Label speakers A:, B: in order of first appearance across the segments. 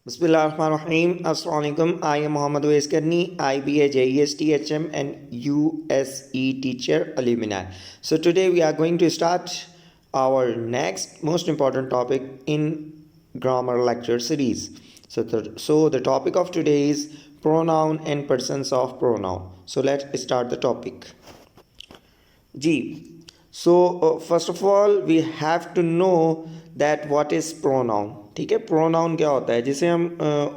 A: Bismillahirrahmanirrahim. Assalamualaikum. I am Muhammad Uwais Karni, IBA JES THM and USE teacher alumni. So today we are going to start our next most important topic in grammar lecture series. So the topic of today is pronoun and persons of pronoun. So let's start the topic. G. So first of all we have to know that what is pronoun. ठीक है, pronoun क्या होता है, जिसे हम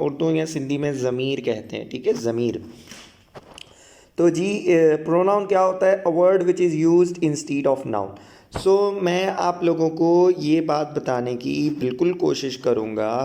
A: उर्दू या सिंधी में ज़मीर कहते हैं. ठीक है, ज़मीर. तो जी प्रोनाउन क्या होता है? A word which is used instead of noun. So मैं आप लोगों को ये बात बताने की बिल्कुल कोशिश करूँगा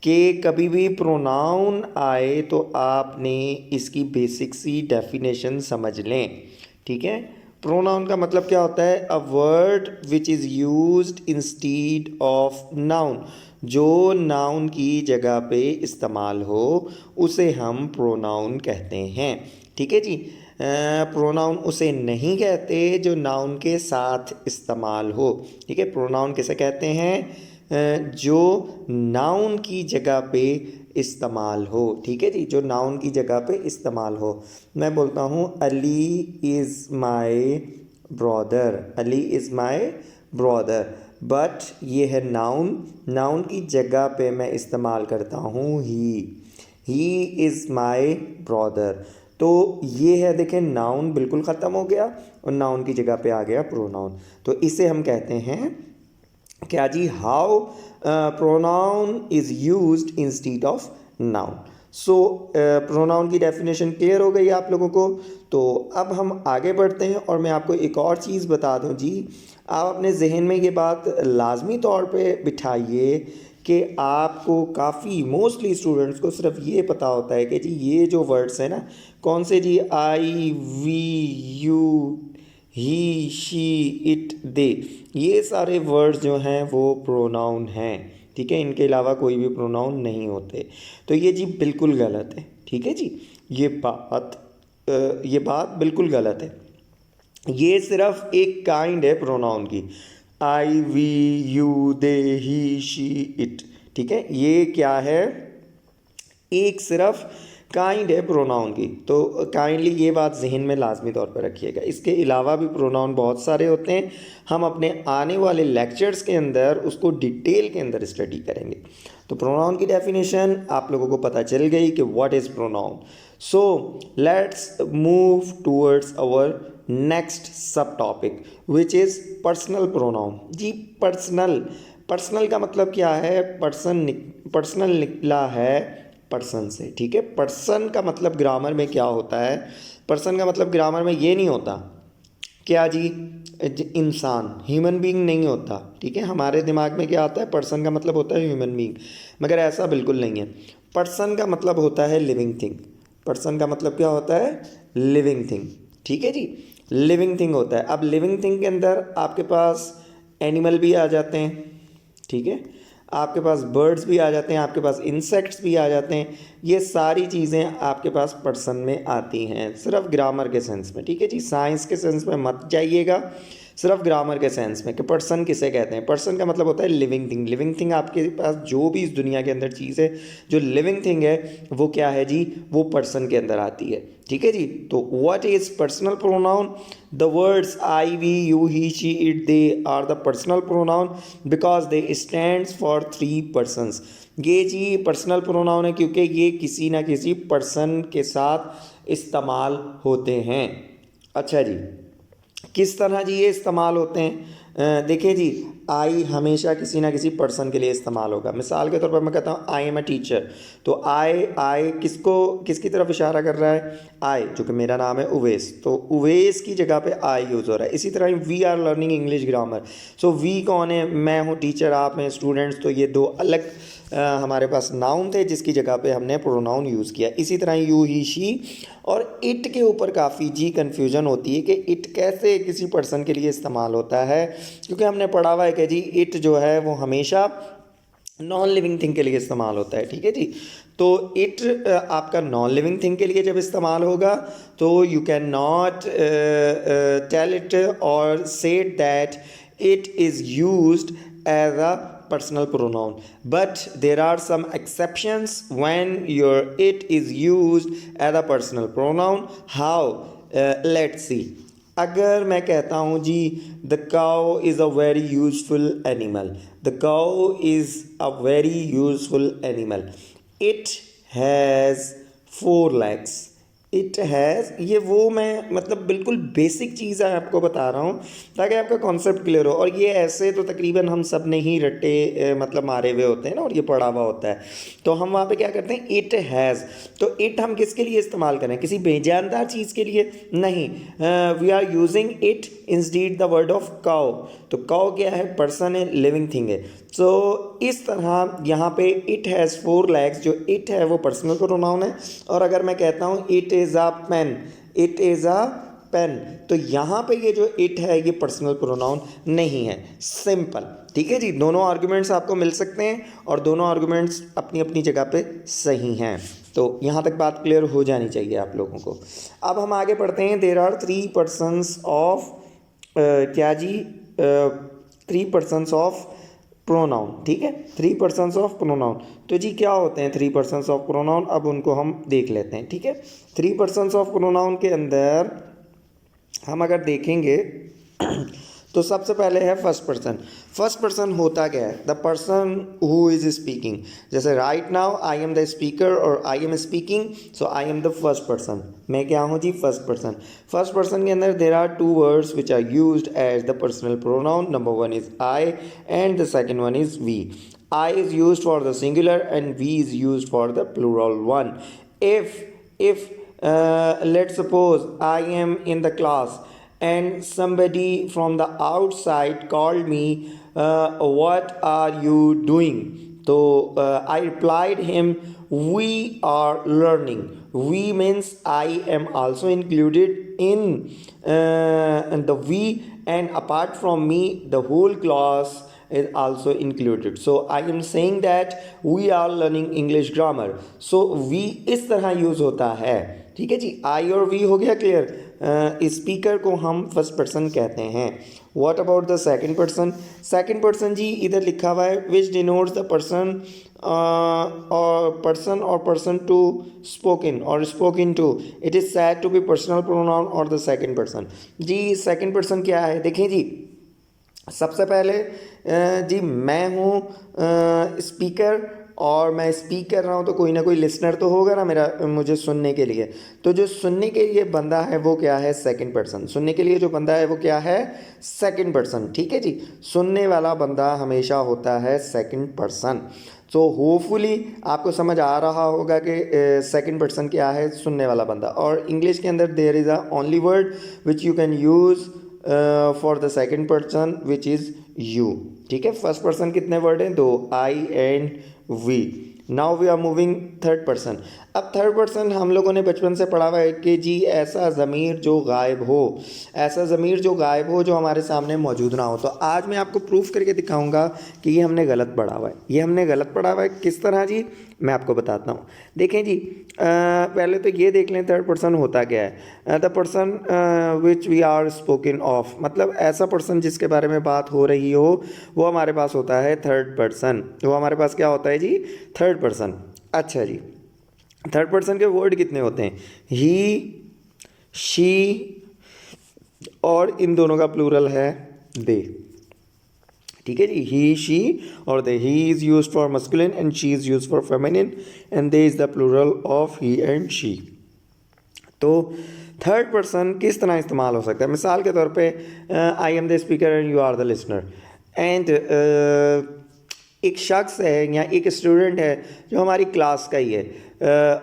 A: कि कभी भी प्रोनाउन आए तो आपने इसकी बेसिक सी डेफिनेशन समझ लें. ठीक है, प्रोनाउन का मतलब क्या होता है? A word which is used instead of noun. जो नाउन की जगह पे इस्तेमाल हो उसे हम प्रोनाउन कहते हैं. ठीक है जी. प्रोनाउन उसे नहीं कहते जो नाउन के साथ इस्तेमाल हो. ठीक है, प्रोनाउन किसे कहते हैं? जो नाउन की जगह पे इस्तेमाल हो. ठीक है जी, जो नाउन की जगह पे इस्तेमाल हो. मैं बोलता हूँ Ali is my brother. Ali is my brother, but ये है नाउन. नाउन की जगह पे मैं इस्तेमाल करता हूँ ही इज़ माई ब्रदर. तो ये है, देखें, नाउन बिल्कुल ख़त्म हो गया और नाउन की जगह पे आ गया प्रोनाउन. तो इसे हम कहते हैं क्या जी? How pronoun is used instead of noun. So pronoun की डेफिनेशन क्लियर हो गई आप लोगों को. तो अब हम आगे बढ़ते हैं और मैं आपको एक और चीज़ बता दूं जी. आप अपने जहन में ये बात लाजमी तौर पे बिठाइए कि आपको काफ़ी मोस्टली स्टूडेंट्स को सिर्फ ये पता होता है कि जी ये जो वर्ड्स हैं ना, कौन से जी? I, we, you, he, she, it, they, ये सारे वर्ड्स जो हैं वो प्रोनाउन हैं. ठीक है, इनके अलावा कोई भी प्रोनाउन नहीं होते. तो ये जी बिल्कुल गलत है. ठीक है जी, ये बात बिल्कुल गलत है. ये सिर्फ एक काइंड है प्रोनाउन की. I, we, you, they, he, she, it. ठीक है, ये क्या है? एक सिर्फ काइंड है प्रोनाउन की. तो काइंडली ये बात जहन में लाजमी तौर पर रखिएगा. इसके अलावा भी प्रोनाउन बहुत सारे होते हैं. हम अपने आने वाले लेक्चर्स के अंदर उसको डिटेल के अंदर स्टडी करेंगे. तो प्रोनाउन की डेफिनेशन आप लोगों को पता चल गई कि what is pronoun. So let's move towards our next sub topic which is personal pronoun. जी पर्सनल का मतलब क्या है? पर्सनल निकला है पर्सन से. ठीक है, पर्सन का मतलब ग्रामर में क्या होता है? पर्सन का मतलब ग्रामर में ये नहीं होता क्या जी इंसान, ह्यूमन बीइंग नहीं होता. ठीक है, हमारे दिमाग में क्या आता है? पर्सन का मतलब होता है ह्यूमन बीइंग, मगर ऐसा बिल्कुल नहीं है. पर्सन का मतलब होता है लिविंग थिंग. पर्सन का मतलब क्या होता है? Living thing. ठीक है जी, लिविंग थिंग होता है. अब लिविंग थिंग के अंदर आपके पास एनिमल भी आ जाते हैं. ठीक है, आपके पास बर्ड्स भी आ जाते हैं, आपके पास इंसेक्ट्स भी आ जाते हैं. ये सारी चीज़ें आपके पास पर्सन में आती हैं, सिर्फ ग्रामर के सेंस में. ठीक है जी, साइंस के सेंस में मत जाइएगा, सिर्फ ग्रामर के सेंस में कि पर्सन किसे कहते हैं. पर्सन का मतलब होता है लिविंग थिंग. लिविंग थिंग आपके पास जो भी इस दुनिया के अंदर चीज़ है जो लिविंग थिंग है वो क्या है जी? वो पर्सन के अंदर आती है. ठीक है जी. तो what is personal pronoun? The words I, we, you, he, she, it, they are the personal pronoun because they stands for 3 persons. ये जी पर्सनल प्रोनाउन है क्योंकि ये किसी ना किसी पर्सन के साथ इस्तेमाल होते हैं. अच्छा जी, किस तरह जी ये इस्तेमाल होते हैं? देखिए जी, आई हमेशा किसी ना किसी पर्सन के लिए इस्तेमाल होगा. मिसाल के तौर पर मैं कहता हूँ आई एम अ टीचर. तो आई किसकी तरफ इशारा कर रहा है? आई, जो कि मेरा नाम है उवैस. तो उवैस की जगह पे आई यूज़ हो रहा है. इसी तरह we are learning English grammar. So we कौन है? मैं हूँ टीचर, आप हैं स्टूडेंट्स. तो ये दो अलग हमारे पास नाउन थे जिसकी जगह पे हमने प्रोनाउन यूज़ किया. इसी तरह यू, ही, शी और इट के ऊपर काफ़ी जी कन्फ्यूजन होती है कि इट कैसे किसी पर्सन के लिए इस्तेमाल होता है, क्योंकि हमने पढ़ा हुआ है कि जी इट जो है वो हमेशा नॉन लिविंग थिंग के लिए इस्तेमाल होता है. ठीक है जी. तो इट आपका नॉन लिविंग थिंग के लिए जब इस्तेमाल होगा तो you can not tell it और say that it is used as a personal pronoun, but there are some exceptions when your it is used as a personal pronoun. How? Let's see. अगर मैं कहता हूँ जी the cow is a very useful animal, the cow is a very useful animal, it has 4 legs, it has, ये वो मैं मतलब बिल्कुल बेसिक चीज़ है आपको बता रहा हूँ ताकि आपका कॉन्सेप्ट क्लियर हो। और ये ऐसे तो तकरीबन हम सब ने ही रट्टे मतलब मारे हुए होते हैं ना, और ये पढ़ा हुआ होता है। तो हम वहाँ पे क्या करते हैं, इट हैज़। तो इट हम किसके लिए इस्तेमाल करें, किसी बेजानदार चीज़ के लिए नहीं। We are using it instead the word of cow. तो काउ क्या है, पर्सन है, लिविंग थिंग है। तो इस तरह यहाँ पे इट हैज़ 4 legs, जो इट है वो पर्सनल प्रोनाउन है। और अगर मैं कहता हूँ it is a pen, it is a pen, तो यहाँ पे ये जो इट है ये पर्सनल प्रोनाउन नहीं है, सिंपल। ठीक है जी, दोनों आर्गुमेंट्स आपको मिल सकते हैं और दोनों आर्गुमेंट्स अपनी अपनी जगह पे सही हैं। तो यहाँ तक बात क्लियर हो जानी चाहिए आप लोगों को। अब हम आगे पढ़ते हैं। देयर आर 3 persons ऑफ क्या जी 3 persons ऑफ प्रोनाउन। ठीक है, 3 persons ऑफ प्रोनाउन। तो जी क्या होते हैं 3 persons ऑफ प्रोनाउन, अब उनको हम देख लेते हैं। ठीक है, 3 persons ऑफ प्रोनाउन के अंदर हम अगर देखेंगे तो सबसे पहले है फर्स्ट पर्सन। फर्स्ट पर्सन होता क्या है, the person who is speaking. जैसे right now I am the speaker और I am speaking, so I am the first person. मैं क्या हूँ जी, फर्स्ट पर्सन। फर्स्ट पर्सन के अंदर there are 2 words which are used as the personal pronoun. Number 1 is I and the second one is we. I is used for the singular and we is used for the plural one. If let's suppose I am in the class and somebody from the outside called me, what are you doing? So I replied him, we are learning. We means I am also included in the we, and apart from me the whole class is also included. So I am saying that we are learning English grammar. So we इस तरह use होता है। ठीक है जी, आई और we हो गया clear. Speaker को हम फर्स्ट पर्सन कहते हैं। What about the second person? Second person जी इधर लिखा हुआ है विच डिनोट्स द पर्सन और पर्सन टू स्पोकन और spoken to. It is said to be personal pronoun और द सेकंड पर्सन। जी सेकंड पर्सन क्या है, देखें जी सबसे पहले जी मैं हूँ स्पीकर और मैं स्पीक कर रहा हूँ, तो कोई ना कोई लिसनर तो होगा ना मेरा मुझे सुनने के लिए। तो जो सुनने के लिए बंदा है वो क्या है, सेकंड पर्सन। सुनने के लिए जो बंदा है वो क्या है, सेकंड पर्सन। ठीक है जी, सुनने वाला बंदा हमेशा होता है सेकंड पर्सन। तो होपफुली आपको समझ आ रहा होगा कि सेकंड पर्सन क्या है, सुनने वाला बंदा। और इंग्लिश के अंदर there is a only word which you can use for the second person which is you. ठीक है, फर्स्ट पर्सन कितने वर्ड हैं, 2, I and we. Now we are moving third person. अब थर्ड पर्सन हम लोगों ने बचपन से पढ़ा हुआ है कि जी ऐसा ज़मीर जो गायब हो, ऐसा ज़मीर जो गायब हो जो हमारे सामने मौजूद ना हो। तो आज मैं आपको प्रूफ करके दिखाऊंगा कि ये हमने गलत पढ़ा हुआ है। ये हमने गलत पढ़ा हुआ है किस तरह जी, मैं आपको बताता हूँ। देखें जी पहले तो ये देख लें थर्ड पर्सन होता क्या है। The person which we are spoken of, मतलब ऐसा पर्सन जिसके बारे में बात हो रही हो वो हमारे पास होता है थर्ड पर्सन। वो हमारे पास क्या होता है जी, थर्ड पर्सन। अच्छा जी, थर्ड पर्सन के वर्ड कितने होते हैं, ही, शी और इन दोनों का प्लूरल है दे। ठीक है जी, ही, शी और they. He is use for masculine and she is use for feminine and they is the plural of he and she. तो थर्ड पर्सन किस तरह इस्तेमाल हो सकता है, मिसाल के तौर पे I am the speaker and you are the listener. And एक शख्स है या एक स्टूडेंट है जो हमारी क्लास का ही है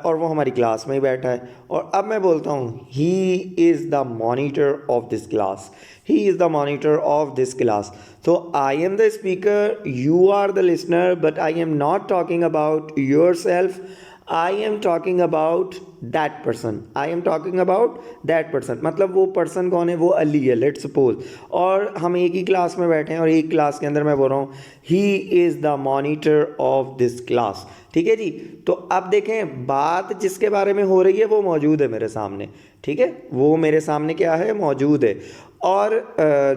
A: और वो हमारी क्लास में ही बैठा है। और अब मैं बोलता हूँ he is the monitor of this class, he is the monitor of this class. तो I am the speaker, you are the listener, but I am not talking about yourself, I am talking about that person, I am talking about that person. मतलब वो person कौन है, वो अली है let's suppose, और हम एक ही class में बैठे हैं और एक क्लास के अंदर मैं बोल रहा हूँ he is the monitor of this class. ठीक है जी, तो अब देखें बात जिसके बारे में हो रही है वो मौजूद है मेरे सामने। ठीक है, वो मेरे सामने क्या है, मौजूद है। और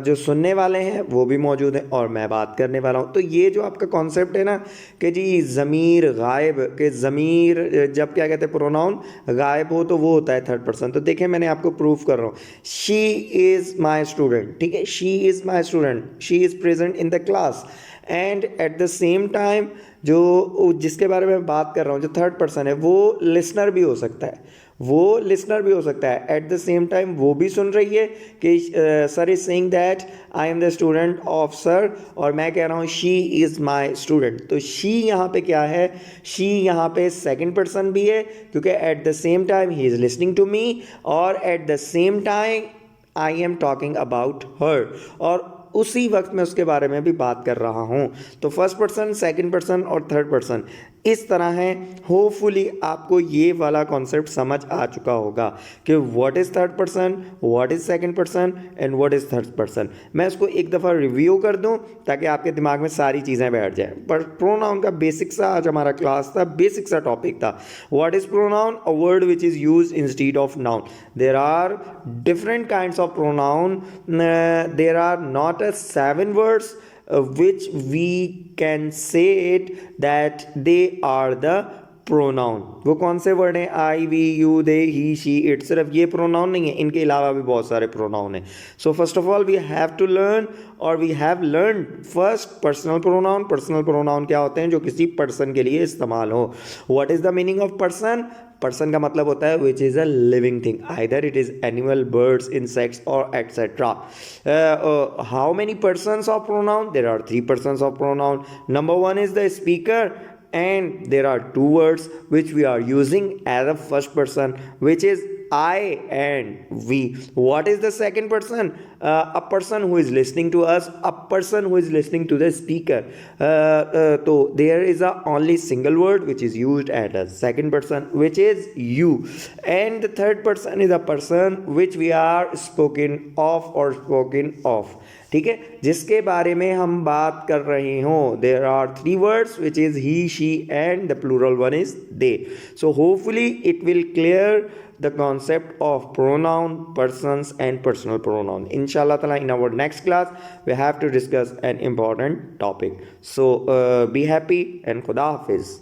A: जो सुनने वाले हैं वो भी मौजूद हैं और मैं बात करने वाला हूँ। तो ये जो आपका कॉन्सेप्ट है ना कि जी ज़मीर गायब, के ज़मीर जब क्या कहते हैं प्रोनाउन गायब हो तो वो होता है थर्ड पर्सन। तो देखिए मैंने आपको प्रूफ कर रहा हूँ, शी इज़ माई स्टूडेंट, ठीक है, she is my student, she is present in the class. And eight the same time जो जिसके बारे में बात कर रहा हूँ जो थर्ड पर्सन है वो लिसनर भी हो सकता है, वो लिसनर भी हो सकता है। एट द सेम टाइम वो भी सुन रही है कि sir is saying that I am the student of sir, और मैं कह रहा हूँ शी इज़ माई स्टूडेंट। तो शी यहाँ पे क्या है, शी यहाँ पे सेकंड पर्सन भी है क्योंकि at the same time he is listening to me, और at the same time I am talking about her, और उसी वक्त मैं उसके बारे में भी बात कर रहा हूँ। तो फर्स्ट पर्सन, सेकंड पर्सन और थर्ड पर्सन इस तरह है। होपफुली आपको ये वाला कॉन्सेप्ट समझ आ चुका होगा कि what is third person, what is second person and what is third person. मैं इसको एक दफ़ा रिव्यू कर दूं ताकि आपके दिमाग में सारी चीज़ें बैठ जाएं। पर प्रोनाउन का बेसिक सा आज हमारा क्लास था, बेसिक सा टॉपिक था। What is pronoun, a word which is use instead of noun. There are different kinds of pronoun, there are not a 7 words which we can say it that they are the pronoun. वो कौन से word हैं, I we you they he she it, सिर्फ ये pronoun नहीं है, इनके अलावा भी बहुत सारे प्रोनाउन हैं। So first of all we have to learn, और we have learn first personal pronoun. Personal pronoun क्या होते हैं, जो किसी पर्सन के लिए इस्तेमाल हो। What is the meaning of person, person का मतलब होता है which is a living thing, either it is animal, birds, insects और etcetera. How many persons of pronoun, there are 3 persons of pronoun. Number 1 is the speaker, and there are 2 words which we are using as a first person, which is I and we. What is the second person? A person who is listening to us, a person who is listening to the speaker. So there is a only single word which is used as a second person, which is you. And the third person is a person which we are spoken of or spoken of, ठीक है, जिसके बारे में हम बात कर रहे हों। There are 3 words which is he, she and the plural one is they. So hopefully it will clear the concept of pronoun, persons and personal pronoun. Inshallah ta'ala in our next class we have to discuss an important topic. So be happy and Khuda Hafiz.